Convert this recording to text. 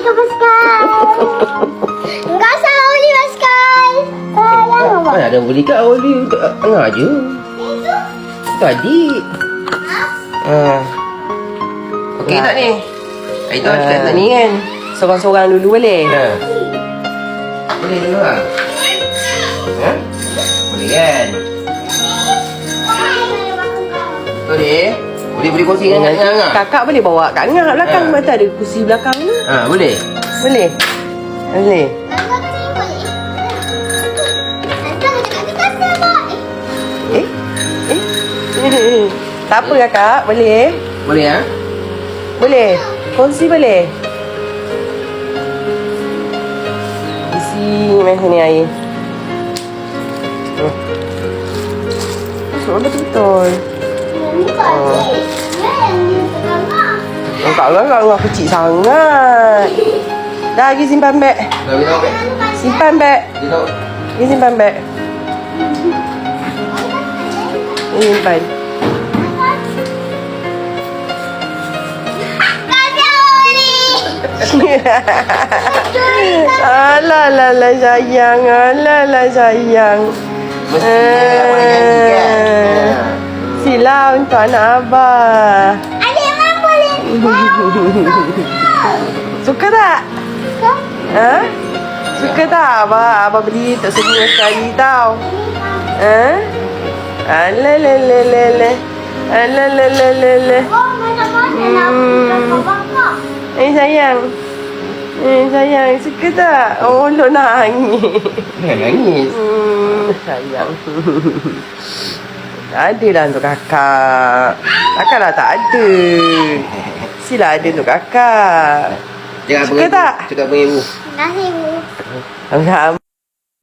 ke basikal. Enggak salah Oli basikal. Sayang apa? Mana ada beli kat Oli tengah je. Itu. Tadi. Okey tak ni? Itu kita tak ni kan. Seorang-seorang dulu boleh? Boleh dulu lah. Boleh kan? Boleh? Boleh kongsi dengan Ngah. Kakak boleh bawa Kak Ngah belakang. Mata ada kursi belakang ni. Boleh? Boleh? Boleh? Tak apa kakak, boleh? Boleh ah? Boleh? Kongsi boleh? Isi macam ni air. Betul-betul. Kak Ngah kecil sangat. Dah pergi simpan beg. Dah beritahu kan? Simpan beg. Beritahu. Pergi simpan beg. Simpan. Alah sayang. Alah sayang. Mestinya boleh janji kan? Sila untuk anak abah. Adik memang boleh. Suka tak? Ha? Suka tak? Abah beli tak semua sekali tau. Ha? Alalalalalala. Alalalalalala. Oh, mana-mana nak bangka. Sayang. Sayang, suka tak? Oh, lo nangis. Jangan nangis. Sayang. Tak ada lah untuk kakak. Takkanlah tak ada. Sila ada untuk kakak. Jangan Suka tak? Cakap dengan ibu. Terima kasih, Bu. Sama-sama.